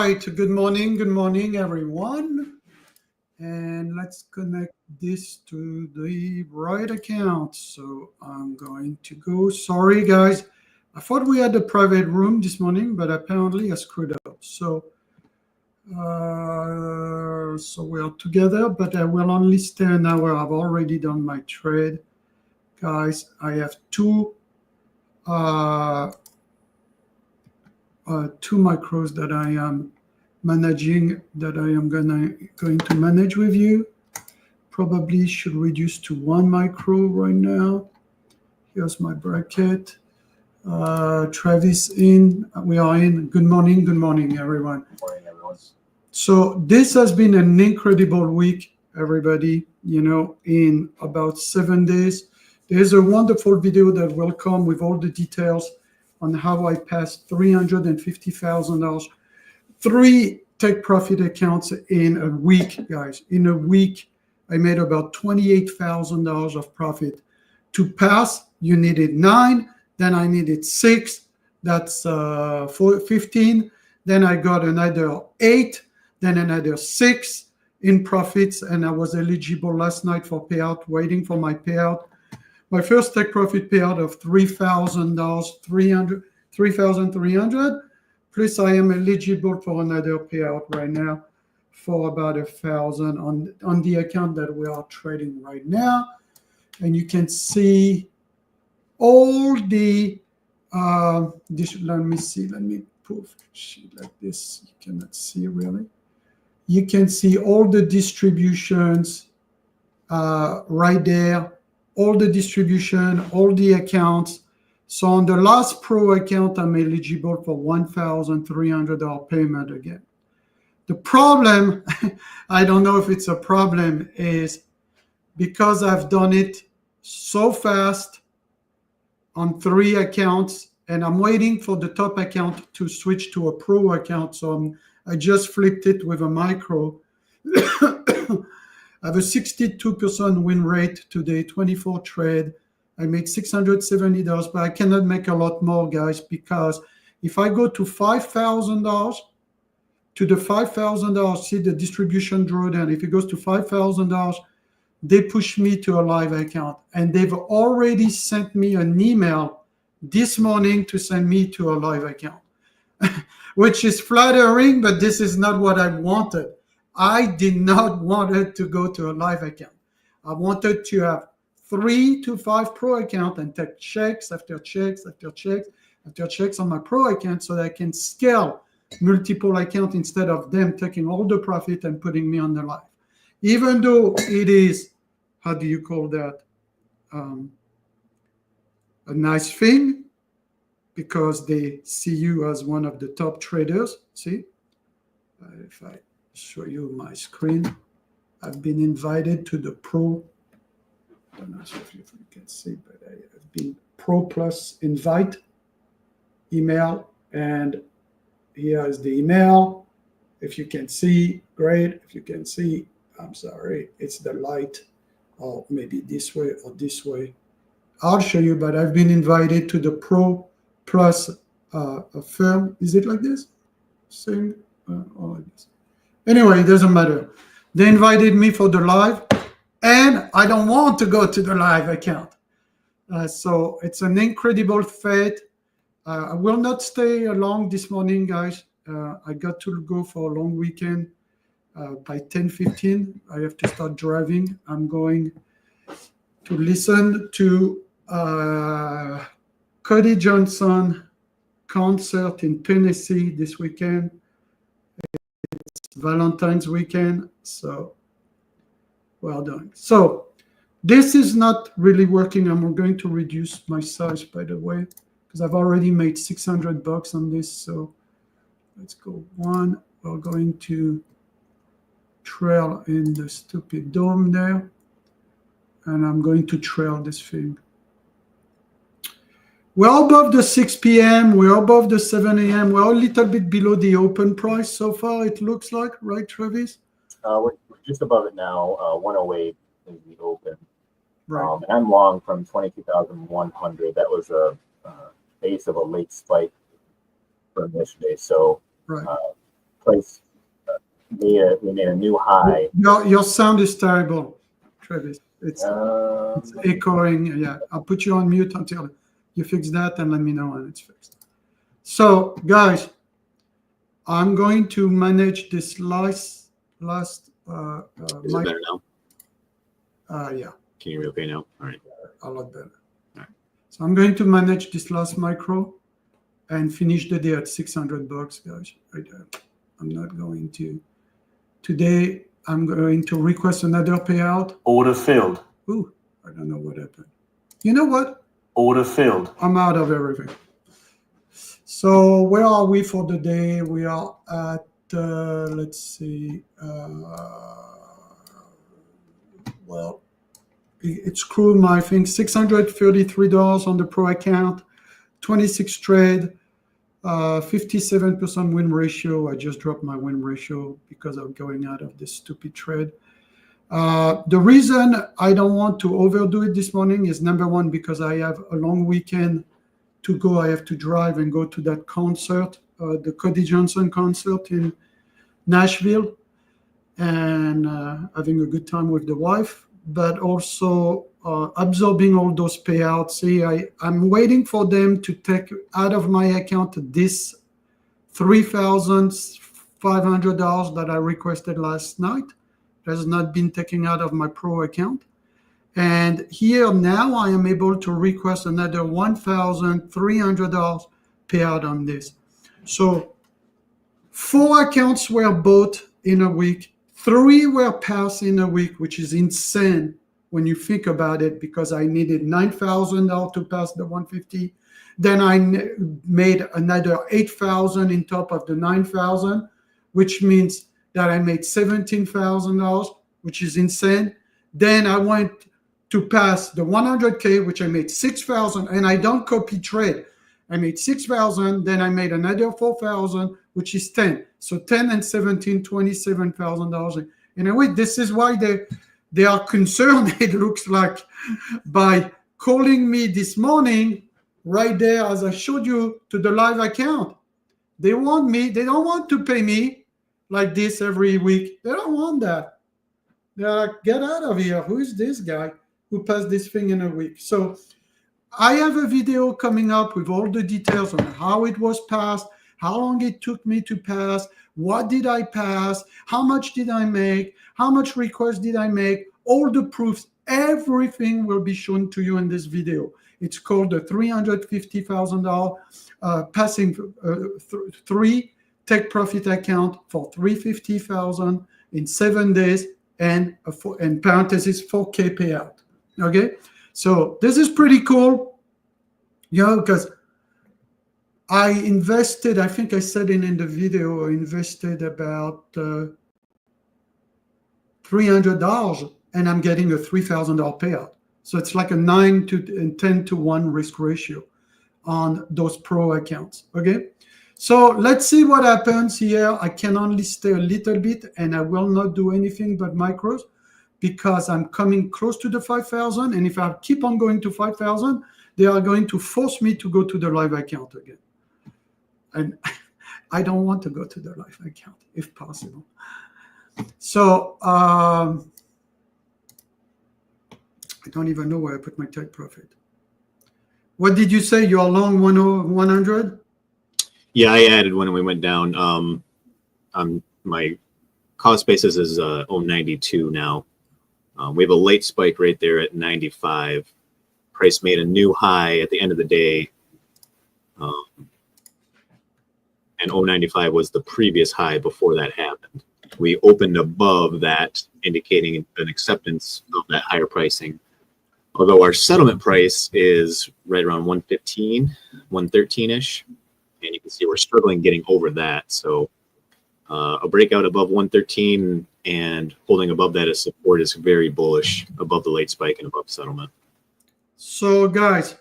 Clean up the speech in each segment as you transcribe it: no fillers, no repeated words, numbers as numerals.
right. Good morning, everyone. And let's connect this to the right account. So I'm going to go. Sorry, guys. I thought we had a private room this morning, but apparently I screwed up. So we are together, but I will only stay an hour. I've already done my trade. Guys, I have two micros that I am managing, that I am going to manage with you. Probably should reduce to one micro right now. Here's my bracket. Travis in. We are in. Good morning, everyone. Good morning, everyone. So this has been an incredible week, everybody. You know, in about 7 days. There's a wonderful video that will come with all the details on how I passed $350,000, 3 take profit accounts in a week, guys. In a week, I made about $28,000 of profit. To pass, you needed 9, then I needed 6, that's 15, then I got another 8, then another 6 in profits, and I was eligible last night for payout, waiting for my payout. My first take profit payout of $3,000, $3,300, plus I am eligible for another payout right now for about $1,000 on the account that we are trading right now. And you can see all the let me put sheet like this. You cannot see really. You can see all the distributions right there. All the distribution, all the accounts. So on the last pro account, I'm eligible for $1,300 payment again. The problem, I don't know if it's a problem, is because I've done it so fast on 3 accounts, and I'm waiting for the top account to switch to a pro account. So I just flipped it with a micro. I have a 62% win rate today, 24 trade. I made $670, but I cannot make a lot more, guys, because if I go to $5,000, to the $5,000, see the distribution drawdown. If it goes to $5,000, they push me to a live account. And they've already sent me an email this morning to send me to a live account, which is flattering, but this is not what I wanted. I did not want it to go to a live account. I wanted to have 3 to 5 pro account and take checks after checks after checks after checks on my pro account so that I can scale multiple account instead of them taking all the profit and putting me on the live. Even though it is, how do you call that? A nice thing, because they see you as one of the top traders. See, if I show you my screen, I've been invited to the pro. I don't know if you can see, but I have been pro plus invite email, and here is the email. If you can see, great. If you can see, I'm sorry, it's the Lite, or maybe this way or this way. I'll show you, but I've been invited to the pro plus firm. Is it like this? Same or like this? Anyway, it doesn't matter. They invited me for the live, and I don't want to go to the live account. So it's an incredible fate. I will not stay long this morning, guys. I got to go for a long weekend. By 10:15, I have to start driving. I'm going to listen to Cody Johnson concert in Tennessee this weekend. Valentine's weekend, so well done. So this is not really working. I'm going to reduce my size, by the way, because I've already made $600 on this. So let's go 1. We're going to trail in the stupid dome there, and I'm going to trail this thing. We're above the 6 p.m. We're above the 7 a.m. We're a little bit below the open price so far, it looks like, right, Travis? We're just above it now. 108 is the open. Right. And I'm long from 22,100. That was a base of a late spike from yesterday. So right. price we made a new high. Your sound is terrible, Travis. It's echoing. Yeah, I'll put you on mute until you fix that, and let me know when it's fixed. So, guys, I'm going to manage this last. Is it better now? Yeah. Can you hear me okay now? All right. A lot better. All right. So I'm going to manage this last micro and finish the day at $600, guys. I'm not going to. Today, I'm going to request another payout. Order filled. Ooh, I don't know what happened. You know what? Order filled. I'm out of everything. So where are we for the day? We are at, let's see. Well, it's crude, I think, $633 on the pro account, 26 trade, 57% win ratio. I just dropped my win ratio because I'm going out of this stupid trade. The reason I don't want to overdo it this morning is, number one, because I have a long weekend to go. I have to drive and go to that concert, the Cody Johnson concert in Nashville, and having a good time with the wife, but also absorbing all those payouts. See, I'm waiting for them to take out of my account this $3,500 that I requested last night. It has not been taken out of my pro account. And here now I am able to request another $1,300 payout on this. So 4 accounts were bought in a week. 3 were passed in a week, which is insane when you think about it, because I needed $9,000 to pass the 150. Then I made another $8,000 in top of the $9,000, which means that I made $17,000, which is insane. Then I went to pass the 100K, which I made $6,000, and I don't copy trade. I made $6,000, then I made another $4,000, which is 10. So 10 and 17, $27,000. In a way, this is why they are concerned, it looks like, by calling me this morning, right there, as I showed you, to the live account. They want me, they don't want to pay me like this every week. They don't want that. They're like, get out of here. Who is this guy who passed this thing in a week? So I have a video coming up with all the details on how it was passed, how long it took me to pass, what did I pass, how much did I make, how much request did I make, all the proofs, everything will be shown to you in this video. It's called the $350,000 passing 3 take profit account for $350,000 in 7 days, and in parentheses 4K payout. Okay, so this is pretty cool, because I invested, I think I said it in the video, I invested about $300, and I'm getting a $3,000 payout. So it's like a 9 to 10 to 1 risk ratio on those pro accounts. Okay, so let's see what happens here. I can only stay a little bit, and I will not do anything but micros, because I'm coming close to the 5,000. And if I keep on going to 5,000, they are going to force me to go to the live account again. And I don't want to go to the live account if possible. So I don't even know where I put my take profit. What did you say? You're long 100? Yeah, I added when we went down. My cost basis is 0.92 now. We have a late spike right there at 95. Price made a new high at the end of the day. And 0.95 was the previous high before that happened. We opened above that, indicating an acceptance of that higher pricing. Although our settlement price is right around 115, 113-ish. And you can see we're struggling getting over that. So a breakout above 113 and holding above that as support is very bullish, above the late spike and above settlement. So guys,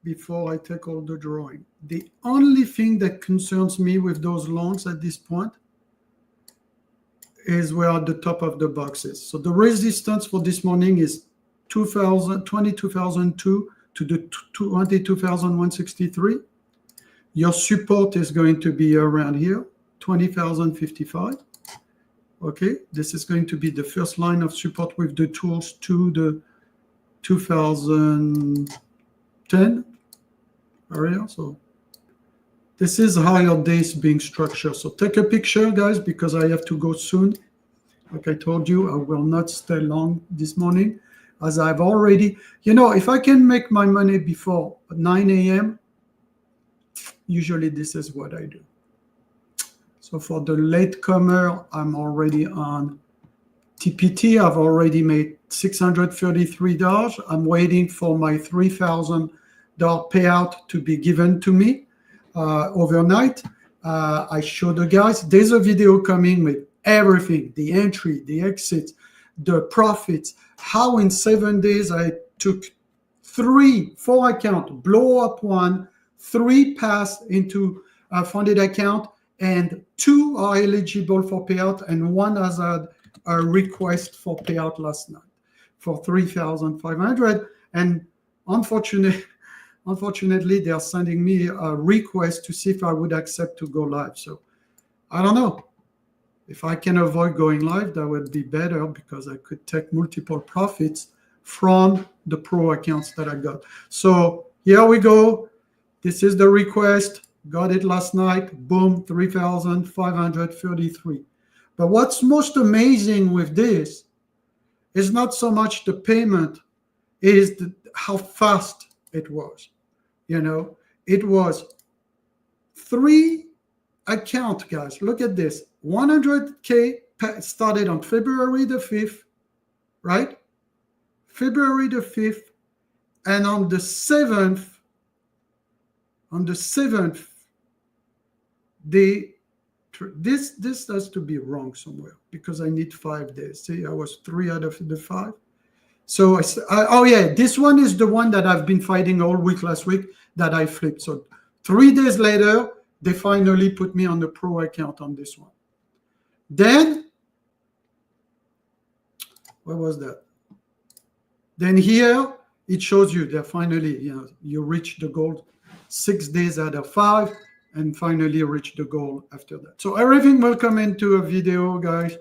before I take all the drawing, the only thing that concerns me with those longs at this point is we're at the top of the boxes. So the resistance for this morning is 22,002 to the 22,163. Your support is going to be around here, 20,055. Okay, this is going to be the first line of support with the tools to the 2010 area. So this is how your day is being structured. So take a picture, guys, because I have to go soon. Like I told you, I will not stay long this morning, as I've already, if I can make my money before 9 a.m., usually this is what I do. So for the latecomer, I'm already on TPT. I've already made $633. I'm waiting for my $3,000 payout to be given to me overnight. I show the guys. There's a video coming with everything, the entry, the exit, the profits, how in 7 days I took 4 accounts, blow up one, 3 pass into a funded account, and 2 are eligible for payout, and 1 has had a request for payout last night for 3,500. And unfortunately, they are sending me a request to see if I would accept to go live. So I don't know. If I can avoid going live, that would be better, because I could take multiple profits from the pro accounts that I got. So here we go. This is the request. Got it last night. Boom, 3,533. But what's most amazing with this is not so much the payment, is how fast it was. It was 3 account, guys. Look at this. 100K started on February the 5th, right? February the 5th. And on the 7th, this has to be wrong somewhere, because I need 5 days. See, I was 3 out of the 5. So oh yeah, this one is the one that I've been fighting all week last week that I flipped. So 3 days later, they finally put me on the pro account on this one. Then, what was that? Then here, it shows you that finally, you reach the goal 6 days out of 5, and finally reach the goal after that. So everything will come into a video, guys.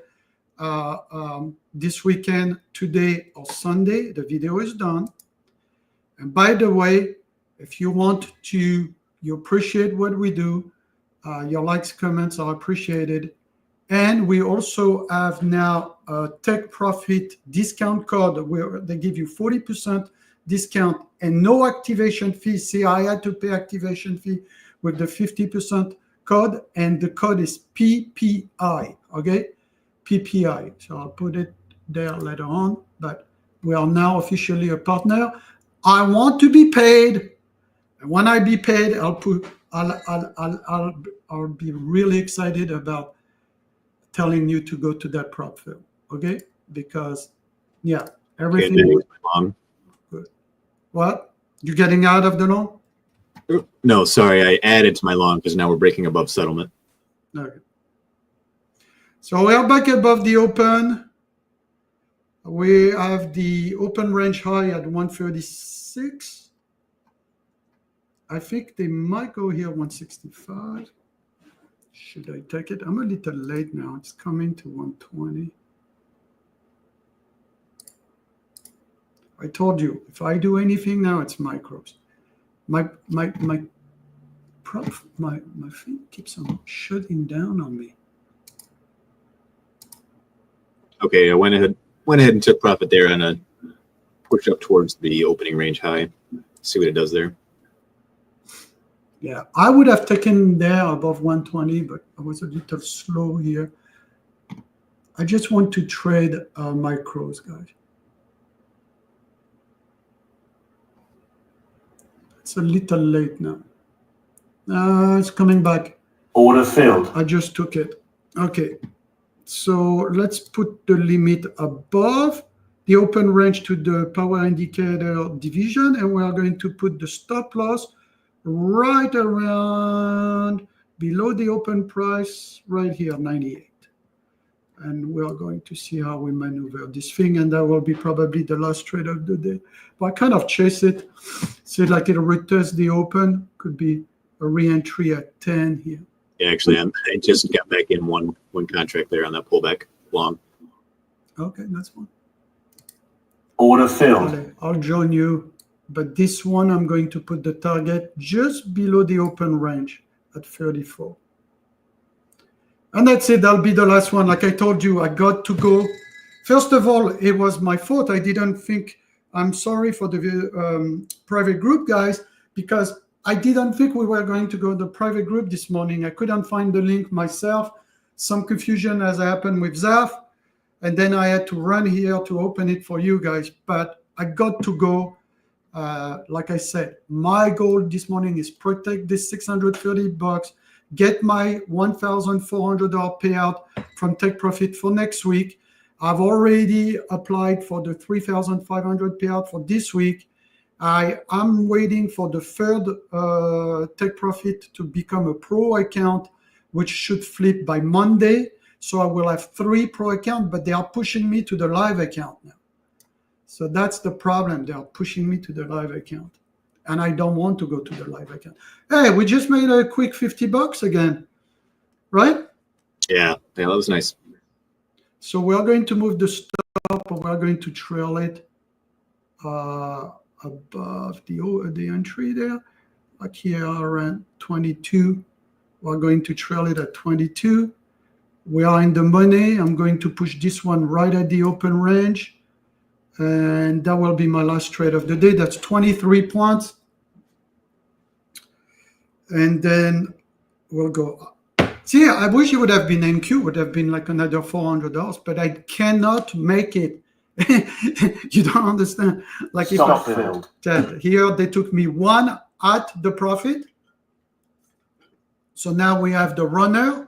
This weekend, today or Sunday, the video is done. And by the way, if you appreciate what we do, your likes, comments are appreciated. And we also have now a Tech Profit discount code where they give you 40% discount and no activation fee. See, I had to pay activation fee with the 50% code, and the code is PPI, okay? PPI. So I'll put it there later on, but we are now officially a partner. I want to be paid. And when I be paid, I'll be really excited about telling you to go to that prop firm, okay? Because, yeah, everything. Okay, long. Good. What? You getting out of the loan? No, sorry, I added to my long because now we're breaking above settlement. Okay. So we are back above the open. We have the open range high at 136. I think they might go here 165. Should I take it? I'm a little late now. It's coming to 120. I told you, if I do anything now, it's micros. My thing keeps on shutting down on me. Okay, I went ahead and took profit there on a push up towards the opening range high. See what it does there. Yeah, I would have taken there above 120, but I was a little slow here. I just want to trade micros, guys. It's a little late now. It's coming back. Order filled. I just took it. Okay. So let's put the limit above the open range to the power indicator division, and we are going to put the stop loss right around below the open price right here, 98. And we are going to see how we maneuver this thing, and that will be probably the last trade of the day. But I kind of chase it, see like it'll retest the open, could be a re-entry at 10 here. Yeah, actually, I just got back in one contract there on that pullback long. Okay, that's one. Order filled. I'll join you, but this one I'm going to put the target just below the open range at 34. And that's it. That'll be the last one. Like I told you, I got to go. First of all, it was my fault. I didn't think. I'm sorry for the private group, guys, because I didn't think we were going to go to the private group this morning. I couldn't find the link myself. Some confusion has happened with Zaf. And then I had to run here to open it for you guys. But I got to go. Like I said, my goal this morning is protect this $630, get my $1,400 payout from Take Profit for next week. I've already applied for the $3,500 payout for this week. I'm waiting for the third Take Profit to become a pro account, which should flip by Monday. So I will have 3 pro accounts, but they are pushing me to the live account now. So that's the problem. They are pushing me to the live account. And I don't want to go to the live account. Hey, we just made a quick $50 again, right? Yeah, that was nice. So we're going to move the stop, or we're going to trail it above the entry there. Like here around 22. We're going to trail it at 22. We are in the money. I'm going to push this one right at the open range. And that will be my last trade of the day. That's 23 points. And then we'll go up. See, I wish it would have been NQ, would have been like another $400, but I cannot make it. You don't understand. Like if here they took me 1 at the profit. So now we have the runner.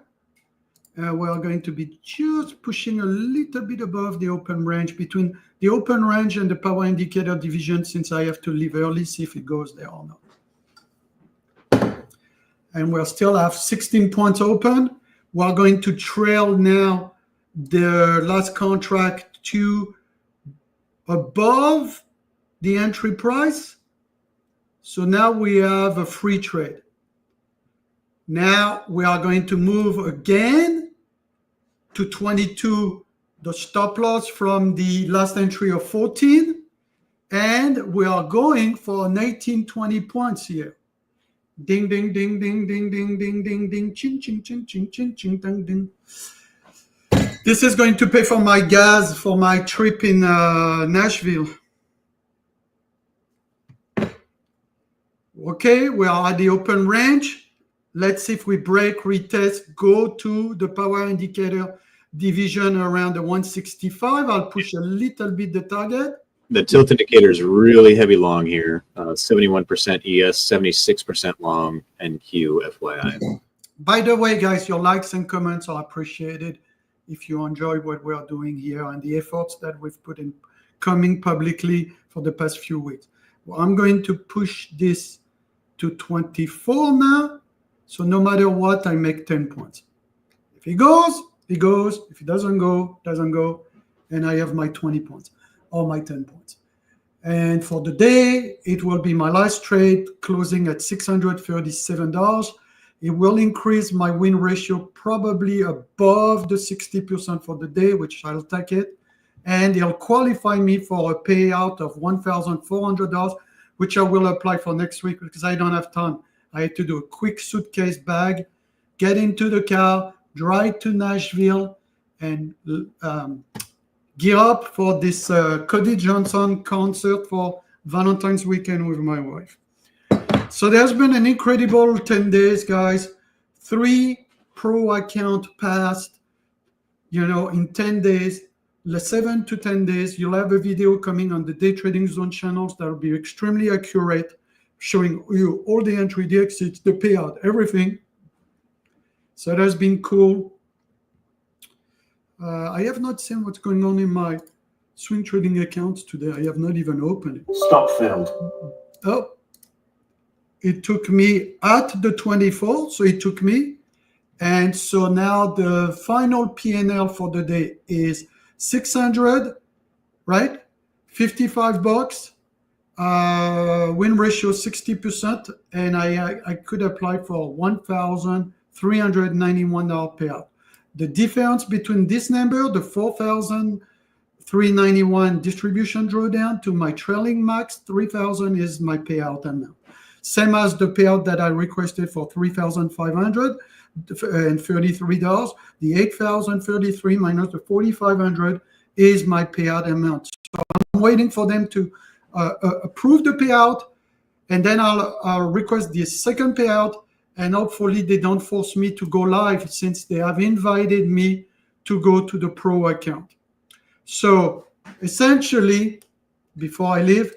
We're going to be just pushing a little bit above the open range, between the open range and the power indicator division, since I have to leave early, see if it goes there or not. And we'll still have 16 points open. We're going to trail now the last contract to above the entry price. So now we have a free trade. Now we are going to move again to 22, the stop loss from the last entry of 14. And we are going for an 18, 20 points here. Ding, ding, ding, ding, ding, ding, ding, ding, ding, ching, ching, ching, ching, ching, ching, ding, ding. This is going to pay for my gas for my trip in Nashville. Okay, we are at the open range. Let's see if we break, retest, go to the power indicator division around the 165. I'll push a little bit the target. The tilt indicator is really heavy long here. 71% ES, 76% long NQ, FYI. By the way, guys, your likes and comments are appreciated if you enjoy what we are doing here and the efforts that we've put in coming publicly for the past few weeks. Well, I'm going to push this to 24 now. So no matter what, I make 10 points. If it goes, it goes. If it doesn't go, doesn't go. And I have my 20 points or my 10 points. And for the day, it will be my last trade closing at $637. It will increase my win ratio probably above the 60% for the day, which I'll take it. And it'll qualify me for a payout of $1,400, which I will apply for next week because I don't have time. I had to do a quick suitcase bag, get into the car, drive to Nashville, and gear up for this Cody Johnson concert for Valentine's weekend with my wife. So there's been an incredible 10 days, guys. 3 pro account passed, in 10 days. 7 to 10 days. You'll have a video coming on the Day Trading Zone channels that will be extremely accurate, showing you all the entry, the exits, the payout, everything. So that's been cool. I have not seen what's going on in my swing trading accounts today. I have not even opened it. Stop filled. Oh, it took me at the 24, so it took me. And so now the final P&L for the day is 600, right? $55. Win ratio 60%, and I could apply for $1,400 $391 payout. The difference between this number, the 4,391 distribution drawdown, to my trailing max 3,000 is my payout amount. Same as the payout that I requested for $3,533. The 8,033 minus the 4,500 is my payout amount. So I'm waiting for them to approve the payout, and then I'll request the second payout, and hopefully they don't force me to go live, since they have invited me to go to the pro account. So essentially, before I leave,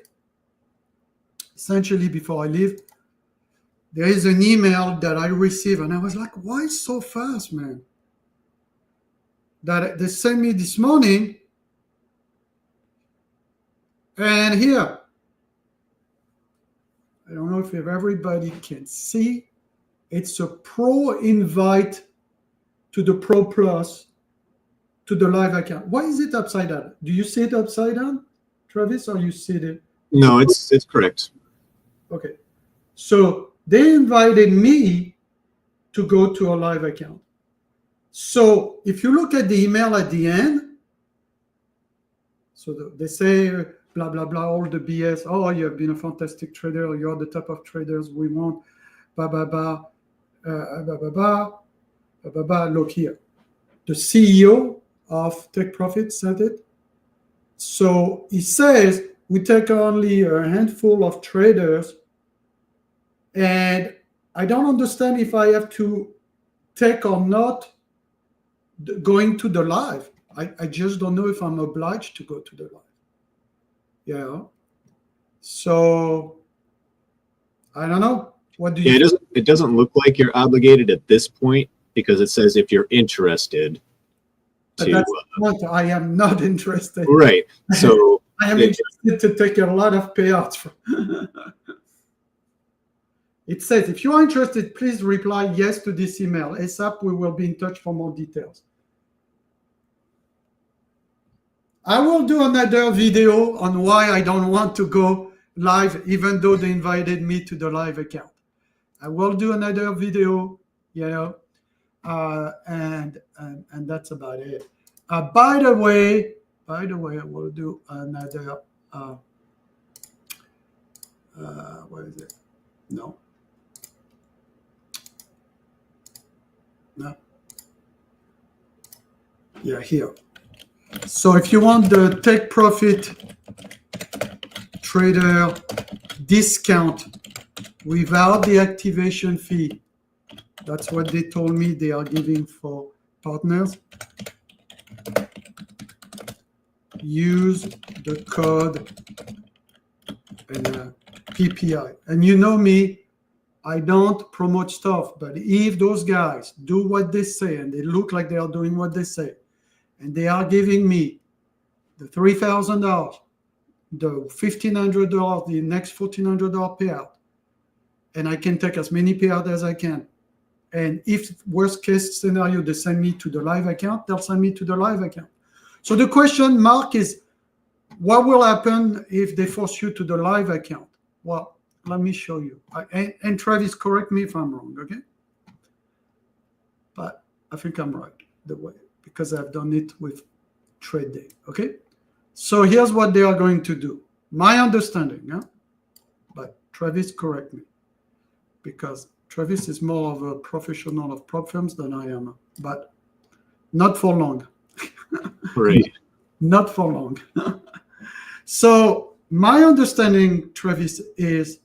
there is an email that I received, and I was like, why so fast, man? That they sent me this morning. And here, I don't know if everybody can see, it's a pro invite to the Pro Plus, to the live account. Why is it upside down? Do you see it upside down, Travis, or you see it? No, it's correct. Okay. So they invited me to go to a live account. So if you look at the email at the end, so they say, blah, blah, blah, all the BS. Oh, you have been a fantastic trader. You're the type of traders we want. Blah, blah, blah. Look here. The CEO of Take Profit said it. So he says, we take only a handful of traders, and I don't understand if I have to take or not going to the live. I just don't know if I'm obliged to go to the live. Yeah. So I don't know. What do you? Yeah, it doesn't look like you're obligated at this point, because it says if you're interested to. That's what I am not interested. Right. So I am interested to take a lot of payouts. It says, if you are interested, please reply yes to this email. ASAP, we will be in touch for more details. I will do another video on why I don't want to go live, even though they invited me to the live account. I will do another video, and that's about it. By the way, I will do another. What is it? No. Yeah, here. So if you want the Take Profit Trader discount without the activation fee, that's what they told me they are giving for partners. Use the code and PPI. And you know me, I don't promote stuff, but if those guys do what they say and they look like they are doing what they say, and they are giving me the $3,000, the $1,500, the next $1,400 payout, and I can take as many payout as I can. And if worst case scenario, they send me to the live account, they'll send me to the live account. So the question, Mark, is what will happen if they force you to the live account? Well, let me show you. And Travis, correct me if I'm wrong, okay? But I think I'm right the way, because I've done it with Trade Day, okay? So here's what they are going to do. My understanding, but Travis, correct me, because Travis is more of a professional of prop firms than I am, but not for long. right. Not for long. So my understanding, Travis, is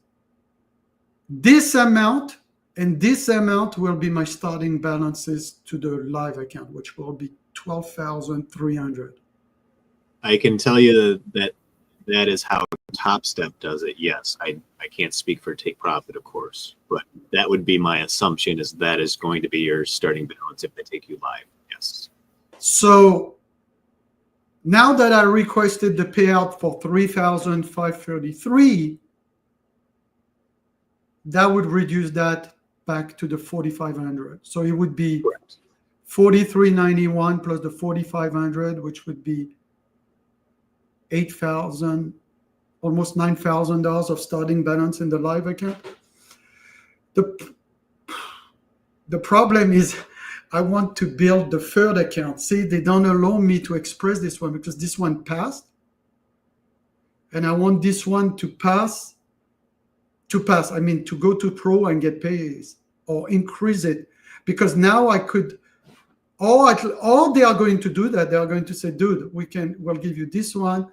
this amount and this amount will be my starting balances to the live account, which will be 12,300. I can tell you that is how Top Step does it. Yes, I can't speak for Take Profit, of course, but that would be my assumption, is that is going to be your starting balance if they take you live. Yes. So now that I requested the payout for 3,533, that would reduce that back to the 4,500. So it would be 4,391 plus the 4,500, which would be 8,000, almost $9,000 of starting balance in the live account. The problem is I want to build the third account. See, they don't allow me to express this one because this one passed. And I want this one to pass. I mean, to go to pro and get paid or increase it. Because now I could, all they are going to do that, they are going to say, dude, we'll give you this one,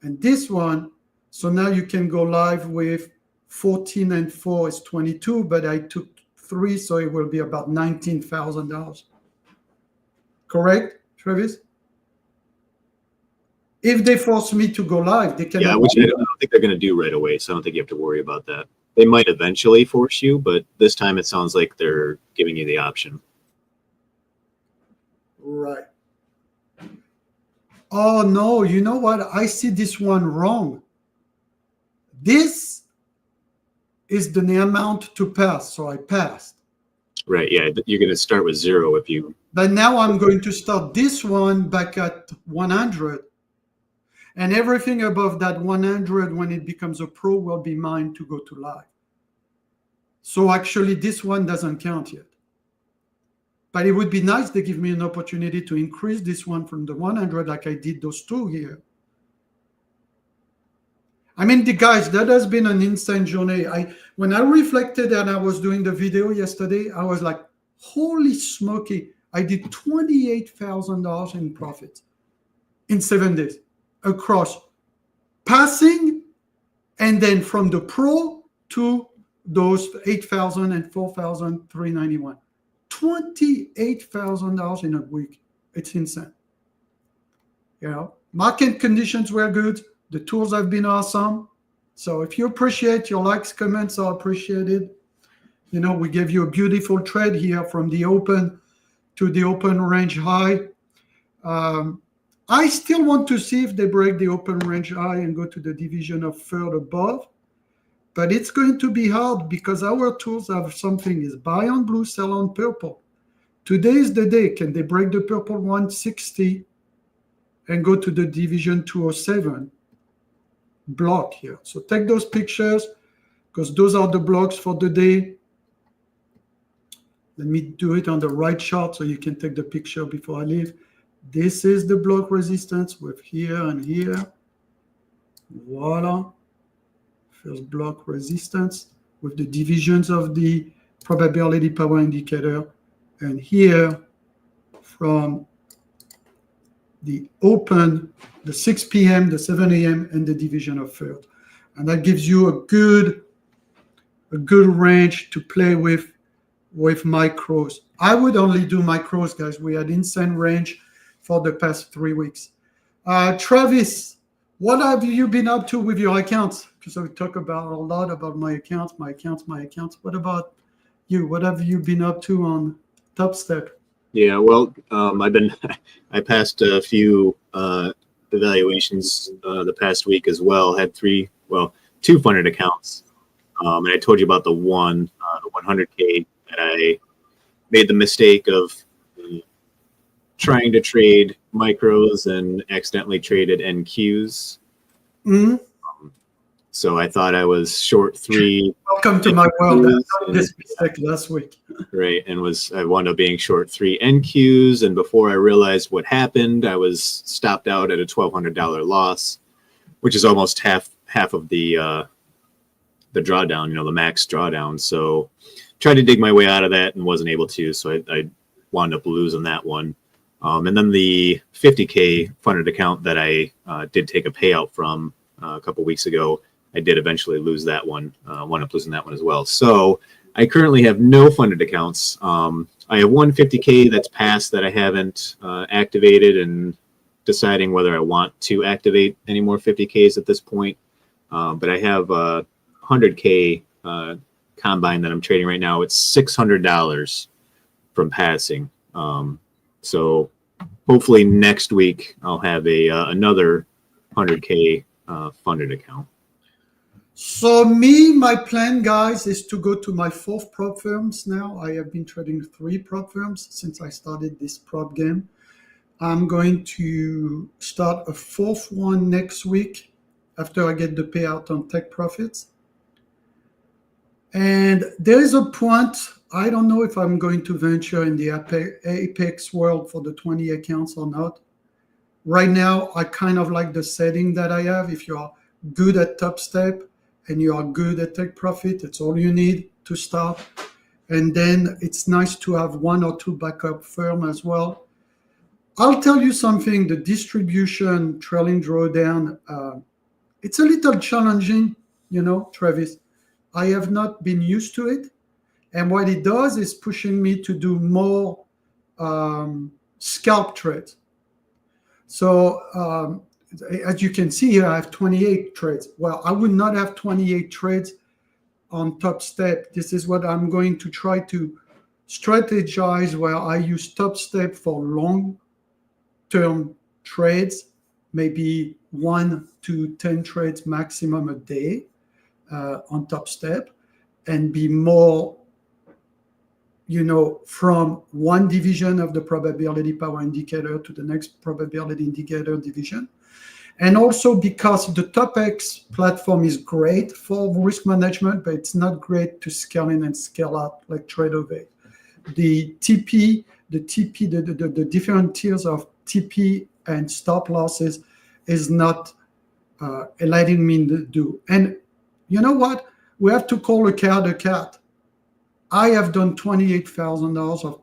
and this one. So now you can go live with 14 and 4 is 22, but I took 3, so it will be about $19,000. Correct, Travis? If they force me to go live, they can. Yeah, which I don't think they're going to do right away, so I don't think you have to worry about that. They might eventually force you, but this time it sounds like they're giving you the option. Right. Oh, no, you know what? I see this one wrong. This is the amount to pass, so I passed. Right, yeah, you're going to start with 0 if you... But now I'm going to start this one back at 100. And everything above that 100, when it becomes a pro, will be mine to go to live. So actually, this one doesn't count yet. But it would be nice they give me an opportunity to increase this one from the 100 like I did those 2 here. I mean, the guys, that has been an insane journey. When I reflected and I was doing the video yesterday, I was like, holy smoky, I did $28,000 in profit in 7 days across passing and then from the pro to those 8,000 and 4,391. $28,000 in a week. It's insane. You know, market conditions were good. The tools have been awesome. So if you appreciate your likes, comments are appreciated. You know, we gave you a beautiful trade here from the open to the open range high. I still want to see if they break the open range high and go to the division of third above. But it's going to be hard because our tools have something is buy on blue, sell on purple. Today is the day. Can they break the purple 160 and go to the division 207 block here? So take those pictures because those are the blocks for the day. Let me do it on the right chart so you can take the picture before I leave. This is the block resistance with here and here. Voila. First block resistance with the divisions of the probability power indicator. And here from the open, the 6 p.m., the 7 a.m., and the division of third. And that gives you a good range to play with micros. I would only do micros, guys. We had insane range for the past 3 weeks. Travis, what have you been up to with your accounts? Because I talk about a lot about my accounts. What about you? What have you been up to on Top Step? Yeah, well, I passed a few evaluations the past week as well. Had 2 funded accounts. And I told you about the one, the 100K that I made the mistake of trying to trade micros and accidentally traded NQs. Mm-hmm. So I thought I was short 3. Welcome to my world. I did this mistake last week. Right, and I wound up being short 3 NQs, and before I realized what happened, I was stopped out at a $1,200 loss, which is almost half of the drawdown, the max drawdown. So tried to dig my way out of that and wasn't able to, so I wound up losing that one. And then the 50K funded account that I did take a payout from a couple weeks ago, I did eventually lose that one, wound up losing that one as well. So I currently have no funded accounts. I have one 50K that's passed that I haven't activated and deciding whether I want to activate any more 50Ks at this point. But I have a 100K combine that I'm trading right now. It's $600 from passing. So hopefully next week I'll have another 100K funded account. So my plan, guys, is to go to my 4th prop firms now. I have been trading 3 prop firms since I started this prop game. I'm going to start a 4th one next week after I get the payout on tech profits. And there is a point I don't know if I'm going to venture in the Apex world for the 20 accounts or not. Right now, I kind of like the setting that I have. If you are good at Top Step and you are good at Take Profit, it's all you need to start. And then it's nice to have one or two backup firm as well. I'll tell you something, the distribution trailing drawdown, it's a little challenging, Travis. I have not been used to it. And what it does is pushing me to do more scalp trades. So as you can see here, I have 28 trades. Well, I would not have 28 trades on Top Step. This is what I'm going to try to strategize, where I use Top Step for long-term trades, maybe 1 to 10 trades maximum a day on Top Step, and be more, from one division of the probability power indicator to the next probability indicator division. And also because the TopX platform is great for risk management, but it's not great to scale in and scale out like Trade.We. The TP, the different tiers of TP and stop losses is not letting me do. And you know what? We have to call a cat a cat. I have done $28,000 of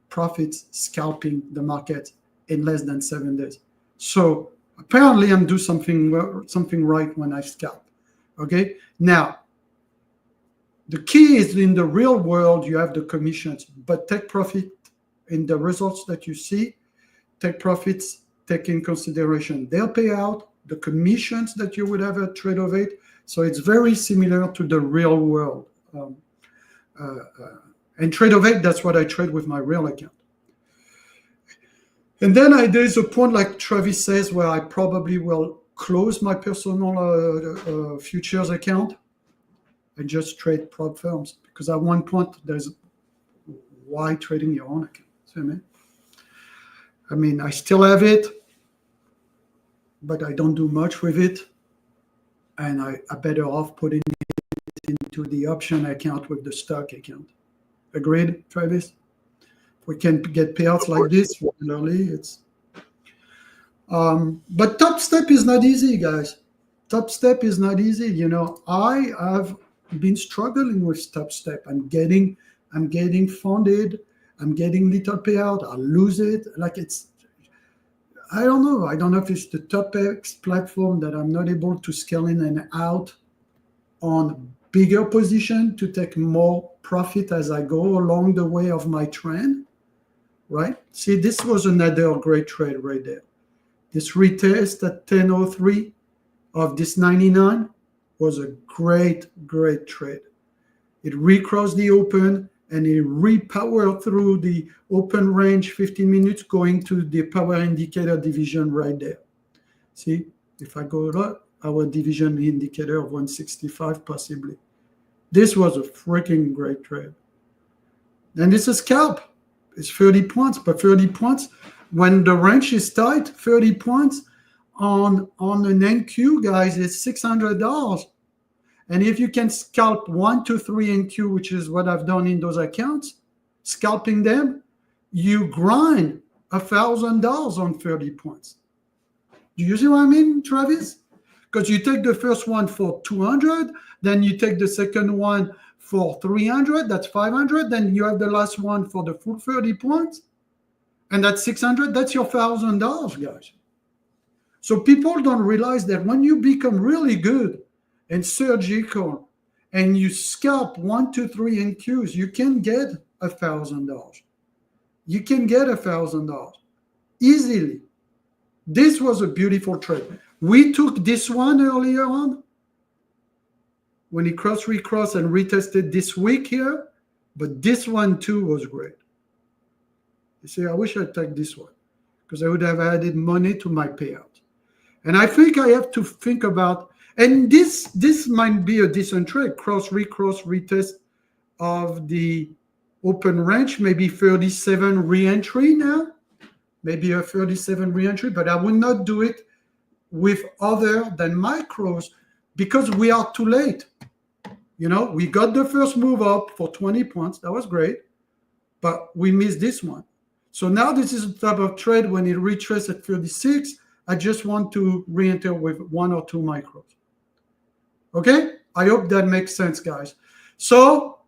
profits scalping the market in less than 7 days. So apparently I'm doing something right when I scalp. Okay. Now, the key is in the real world, you have the commissions, but take profit in the results that you see. Take profits, take in consideration their payout, the commissions that you would have at Trade.We. So it's very similar to the real world. And Trade.We, that's what I trade with my real account. And then there's a point, like Travis says, where I probably will close my personal futures account and just trade prop firms. Because at one point, there's why trading your own account? See what I mean, I still have it, but I don't do much with it. And I better off putting it into the option account with the stock account. Agreed, Travis? If we can get payouts like this regularly, it's... but Top Step is not easy, guys. Top Step is not easy. I have been struggling with Top Step. I'm getting funded. I'm getting little payout. I lose it. I don't know. I don't know if it's the TopX platform that I'm not able to scale in and out on bigger position to take more profit as I go along the way of my trend, right? See, this was another great trade right there. This retest at 10.03 of this 99 was a great, great trade. It recrossed the open and it repowered through the open range 15 minutes going to the power indicator division right there. See, if I go up, our division indicator of 165 possibly. This was a freaking great trade. And it's a scalp. It's 30 points, but 30 points, when the range is tight, 30 points on an NQ, guys, is $600. And if you can scalp 1 to 3 NQ, which is what I've done in those accounts, scalping them, you grind $1,000 on 30 points. Do you see what I mean, Travis? Because you take the first one for 200, then you take the second one for 300, that's 500, then you have the last one for the full 30 points, and that's 600, that's your $1,000, guys. So people don't realize that when you become really good and surgical and you scalp 1 to 3 NQs, you can get $1,000. You can get $1,000 easily. This was a beautiful trade. We took this one earlier on when it recrossed and retested this week here, but this one too was great. You see, I wish I'd take this one because I would have added money to my payout. And I think I have to think about, and this might be a decent trade, recross, retest of the open range, maybe 37 re-entry now, maybe a 37 re-entry, but I would not do it with other than micros because we are too late. You know, we got the first move up for 20 points. That was great. But we missed this one. So now this is the type of trade when it retraces at 36. I just want to re-enter with 1 or 2 micros. Okay? I hope that makes sense, guys. So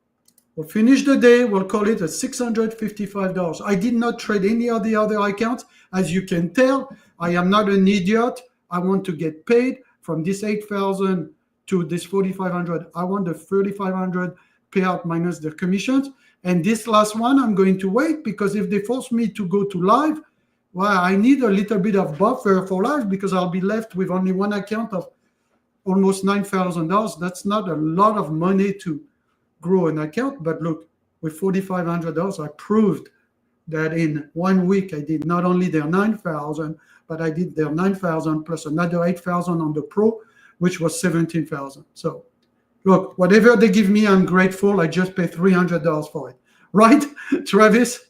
we'll finish the day. We'll call it a $655. I did not trade any of the other accounts. As you can tell, I am not an idiot. I want to get paid from this 8,000 to this 4,500. I want the 3,500 payout minus the commissions. And this last one, I'm going to wait because if they force me to go to live, well, I need a little bit of buffer for live because I'll be left with only one account of almost $9,000. That's not a lot of money to grow an account. But look, with $4,500, I proved that in 1 week, I did not only their 9,000, but I did their 9,000 plus another 8,000 on the pro, which was 17,000. So look, whatever they give me, I'm grateful. I just pay $300 for it. Right, Travis?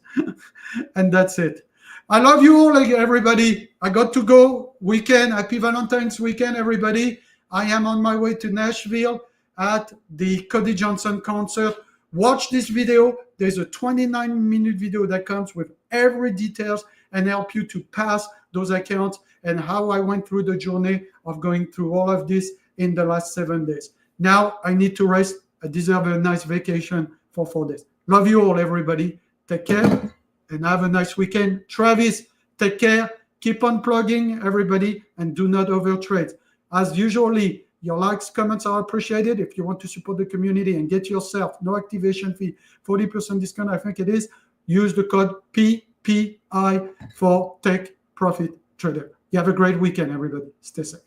And that's it. I love you all, everybody. I got to go. Weekend. Happy Valentine's weekend, everybody. I am on my way to Nashville at the Cody Johnson concert. Watch this video. There's a 29-minute video that comes with every details and help you to pass those accounts and how I went through the journey of going through all of this in the last 7 days. Now I need to rest. I deserve a nice vacation for 4 days. Love you all, everybody. Take care and have a nice weekend. Travis, take care. Keep on plugging, everybody, and do not overtrade. As usually, your likes, comments are appreciated. If you want to support the community and get yourself no activation fee, 40% discount, I think it is, use the code PPI for Tech Profit Trader. You have a great weekend, everybody. Stay safe.